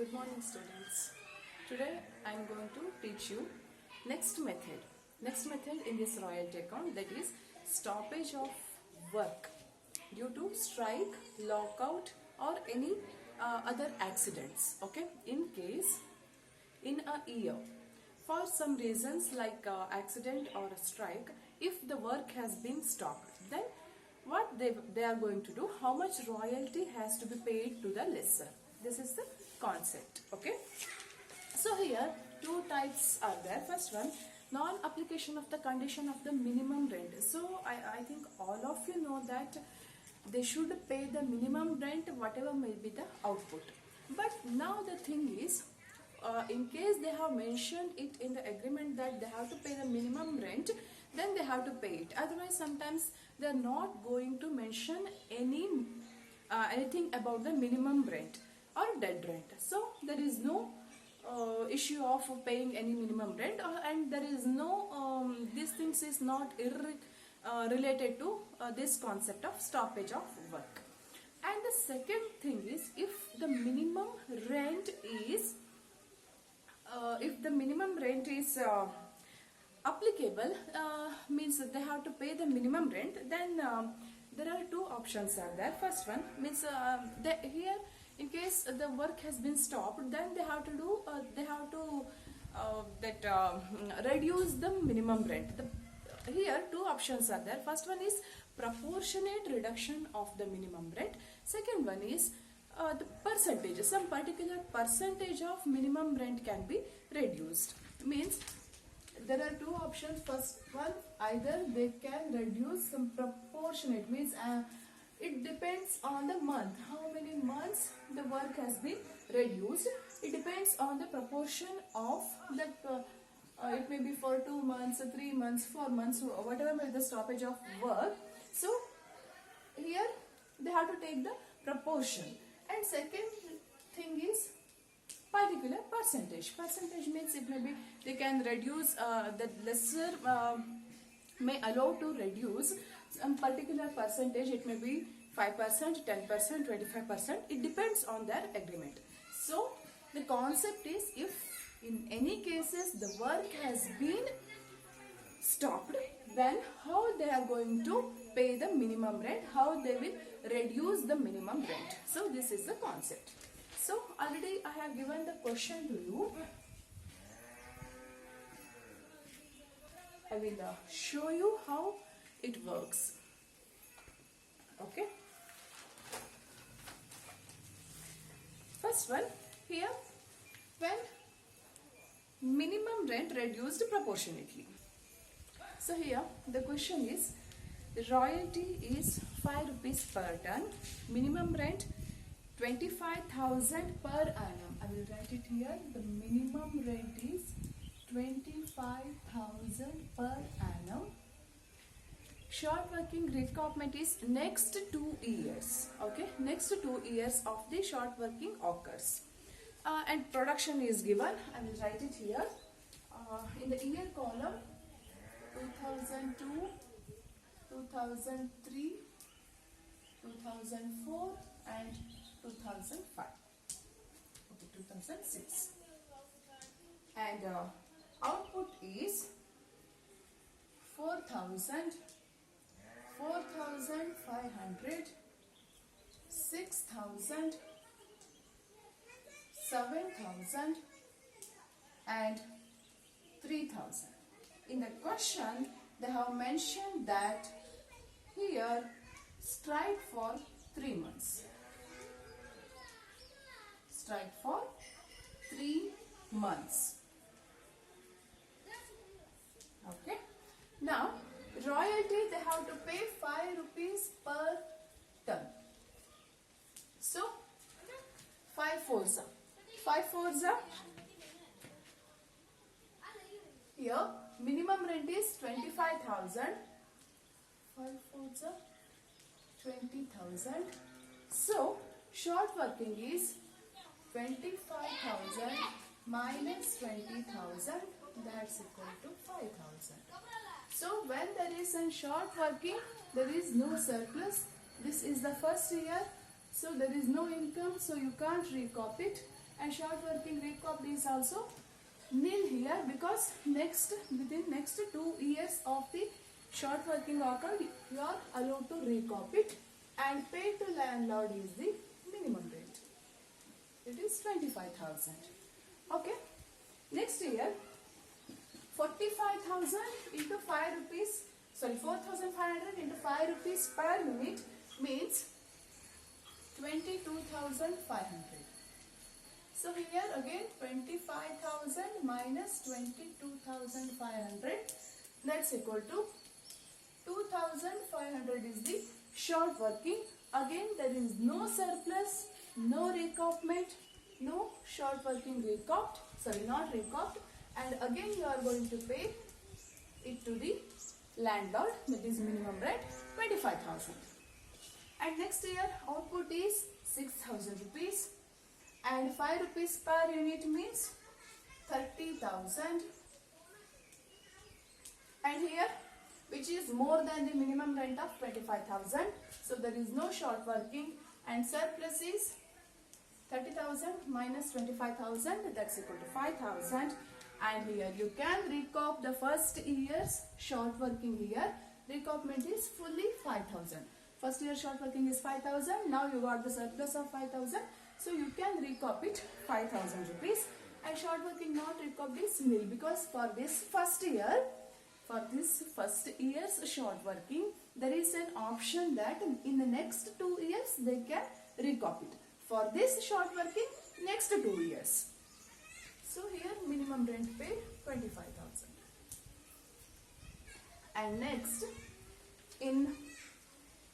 Good morning, students. Today I am going to teach you next method. Next method in this royalty account, that is stoppage of work due to strike, lockout or any other accidents. Okay, in case in a year for some reasons like accident or a strike, if the work has been stopped, then what they are going to do, how much royalty has to be paid to the lessor. This is the concept. Okay, so here two types are there. First one, non-application of the condition of the minimum rent. So I think all of you know that they should pay the minimum rent whatever may be the output. But now the thing is, in case they have mentioned it in the agreement that they have to pay the minimum rent, then they have to pay it. Otherwise sometimes they are not going to mention anything about the minimum rent or dead rent. So there is no issue of paying any minimum rent, and there is no these things is not related to this concept of stoppage of work. And the second thing is, if the minimum rent is applicable, means that they have to pay the minimum rent, then there are two options are there. First one means here in case the work has been stopped, then they have to do reduce the minimum rent. Here two options are there. First one is proportionate reduction of the minimum rent. Second one is the percentage, some particular percentage of minimum rent can be reduced. Means there are two options. First one, either they can reduce some proportionate, means it depends on the month, how many months the work has been reduced. It depends on the proportion of that. It may be for 2 months, 3 months, 4 months, whatever may be the stoppage of work. So here they have to take the proportion. And second thing is particular percentage. Percentage means it may be they can reduce, the lesser may allow to reduce some particular percentage. It may be 5%, 10%, 25%. It depends on their agreement. So the concept is, if in any cases the work has been stopped, then how they are going to pay the minimum rent, how they will reduce the minimum rent. So this is the concept. So already I have given the question to you. I will show you how it works. Okay. First one, here, when minimum rent reduced proportionately. So here the question is, the royalty is 5 rupees per ton, minimum rent 25,000 per annum. I will write it here. The minimum rent is 25,000 per annum. Short working requirement is next 2 years. Okay, next 2 years of the short working occurs. And production is given. I will write it here. In the year column, 2002, 2003, 2004 and 2005. Okay, 2006. And output is 4,000, 4,500, 6,000, 7,000 and 3,000. In the question they have mentioned that here strike for 3 months. Strike for 3 months. Okay. Now royalty they have to pay 5 rupees per ton. So 5 fours are. 5 fours are. Here minimum rent is 25,000. 5 fours are 20,000. So short working is 25,000 minus 20,000, that's equal to 5,000. So when there is a short working, there is no surplus. This is the first year, so there is no income, so you can't recop it. and short working recouped is also nil here, because within next 2 years of the short working occurred, you are allowed to recoup it, and paid to landlord is the minimum rent. It is 25,000. Okay. Next year, 45,000 into 5 rupees, sorry, 4,500 into 5 rupees per unit means 22,500. So here again 25,000 minus 22,500, that's equal to 2,500 is the short working. Again there is no surplus, no recoupment, no short working recouped, sorry not recouped, and again you are going to pay it to the landlord, that is minimum rent 25,000. And next year output is 6,000 rupees, and 5 rupees per unit means 30,000. And here, which is more than the minimum rent of 25,000, so there is no short working, and surplus is 30,000 minus 25,000, that's equal to 5,000. And here you can recoup the first year's short working here. Recoupment is fully 5,000. First year short working is 5,000. Now you got the surplus of 5,000. So you can recoup it 5,000 rupees. And short working not recouped is nil, because for this first year's short working, there is an option that in the next 2 years they can recoup it. For this short working, next 2 years. So here minimum rent paid 25,000. And next, in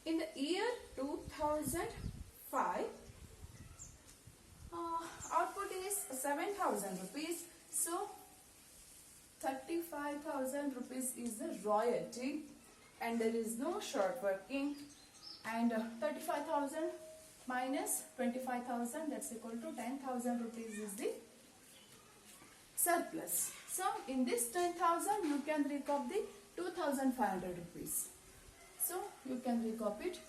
the year 2005, output is 7,000 rupees. So 35,000 rupees is the royalty, and there is no short working, and 35,000 minus 25,000, that's equal to 10,000 rupees is the surplus. So in this 10,000 you can recoup the 2,500 rupees. So you can recoup it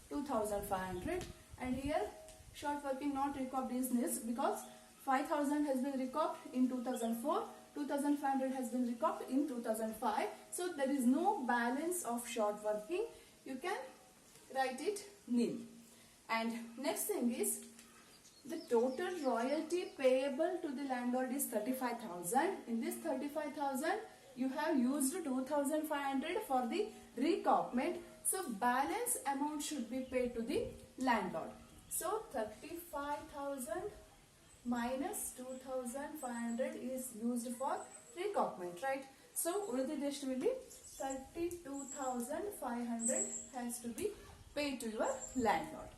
2,500, and here short working not recouped is nil, because 5,000 has been recouped in 2004, 2,500 has been recouped in 2005. So there is no balance of short working. You can write it nil. And next thing is, the total royalty payable to the landlord is 35,000. In this 35,000, you have used 2,500 for the recoupment. So balance amount should be paid to the landlord. So 35,000 minus 2,500 is used for recoupment, right? So Uridideshtu will be 32,500 has to be paid to your landlord.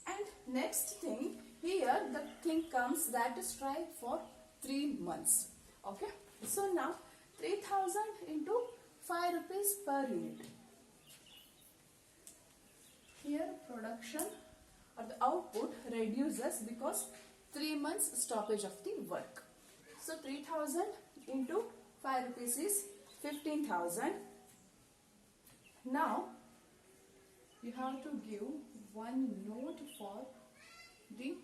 And next thing, here the thing comes that is strike for 3 months. Okay. So now 3,000 into 5 rupees per unit. Here production or the output reduces because 3 months stoppage of the work. So 3,000 into 5 rupees is 15,000. Now you have to give one note for the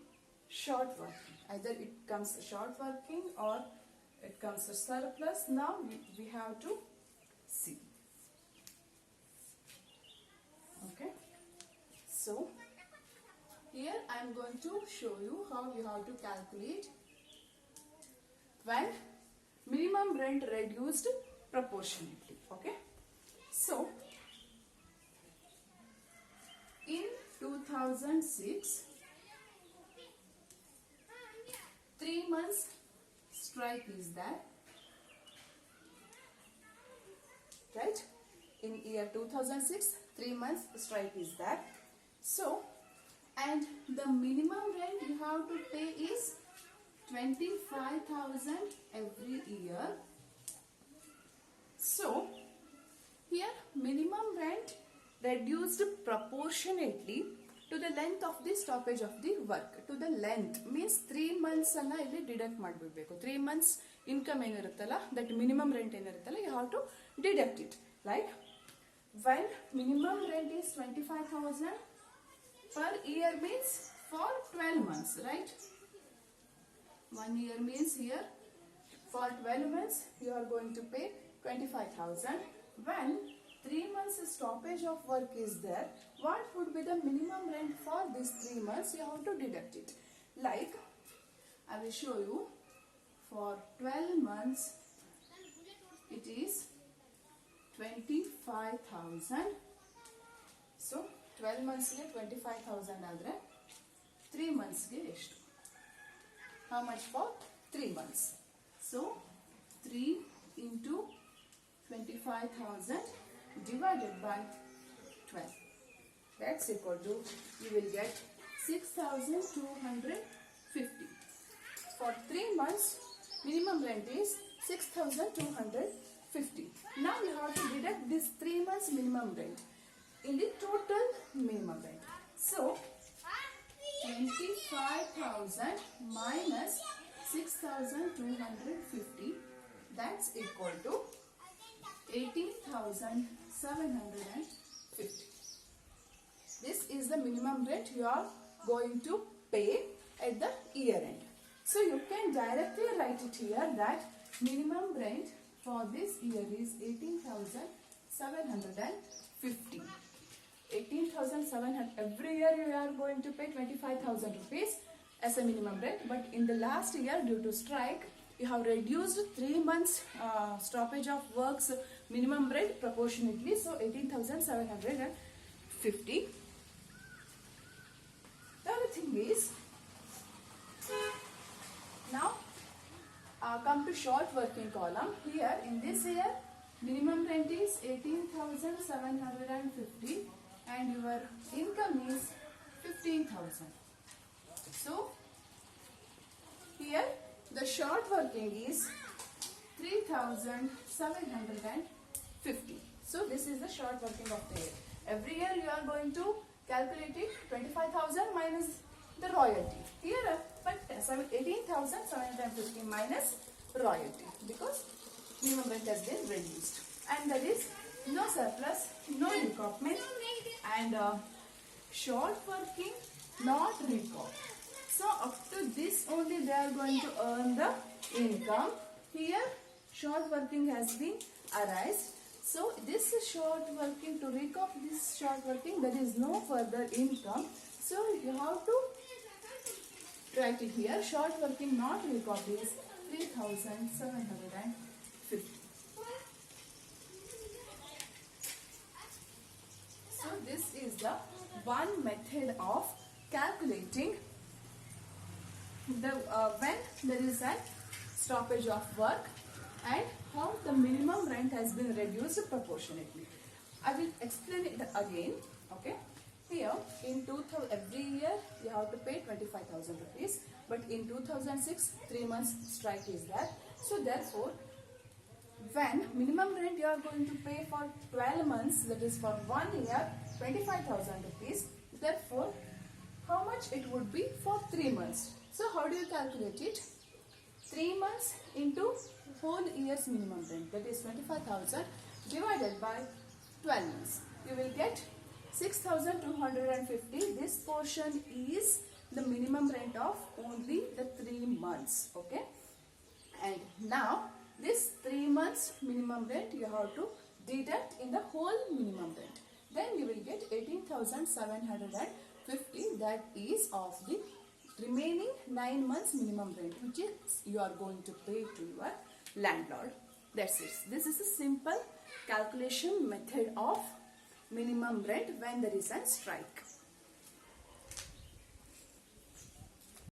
short working. Either it comes short working or it comes a surplus. Now we have to see. Okay. So here I am going to show you how you have to calculate when minimum rent reduced proportionately. Okay. So in 2006, 3 months strike is there, right? In year 2006, 3 months strike is there. So, and the minimum rent you have to pay is 25,000 every year. So, here minimum rent reduced proportionately to the length of the stoppage of the work. To the length means 3 months alla illi deduct madibirbeku. 3 months income eniruttalla, that minimum rent eniruttalla, you have to deduct it. Like when minimum rent is 25,000 per year means for 12 months, right? 1 year means here for 12 months you are going to pay 25,000. When 3 months stoppage of work is there, what would be the minimum rent for these 3 months? You have to deduct it. Like, I will show you. For 12 months, it is 25,000. So, 12 months ge 25,000 ಆದರೆ 3 months ge ಎಷ್ಟು? How much for 3 months? So, 3 into 25,000 divided by 12. That's equal to, you will get 6,250. For 3 months, minimum rent is 6,250. Now you have to deduct this 3 months minimum rent in the total minimum rent. So, 25,000 minus 6,250, that's equal to 18,750. This is the minimum rent you are going to pay at the year end. So you can directly write it here that minimum rent for this year is 18,750. 18,700. Every year you are going to pay 25,000 rupees as a minimum rent, but in the last year due to strike you have reduced 3 months stoppage of works minimum rent proportionately. So 18,750. The other thing is, now come to short working column. Here in this year minimum rent is 18,750 and your income is 15,000. So here the short working is 3,750. So this is the short working of the year. Every year you are going to calculate it 25,000 minus the royalty. Here but 18,750 minus royalty because minimum rent has been reduced, and there is no surplus, no recoupment, and short working not recop. So up to this only they are going to earn the income. Here short working has been arised. So this is short working. To recop this short working, there is no further income. So you have to write it here. Short working not recop is 3,750. So this is the one method of calculating the when there is a stoppage of work and how the minimum rent has been reduced proportionately. I will explain it again. Okay. Here in 2000, every year you have to pay 25,000 rupees, but in 2006 3 months strike is there. So therefore, when minimum rent you are going to pay for 12 months, that is for 1 year 25,000 rupees. Therefore, how much it would be for 3 months? So how do you calculate it? 3 months into whole year's minimum rent, that is 25,000 divided by 12 months. You will get 6,250. This portion is the minimum rent of only the 3 months. Okay. And now this 3 months minimum rent you have to deduct in the whole minimum rent. Then you will get 18,750. That is of the remaining 9 months minimum rent, which is you are going to pay to your landlord. That's it. This is a simple calculation method of minimum rent when there is a strike.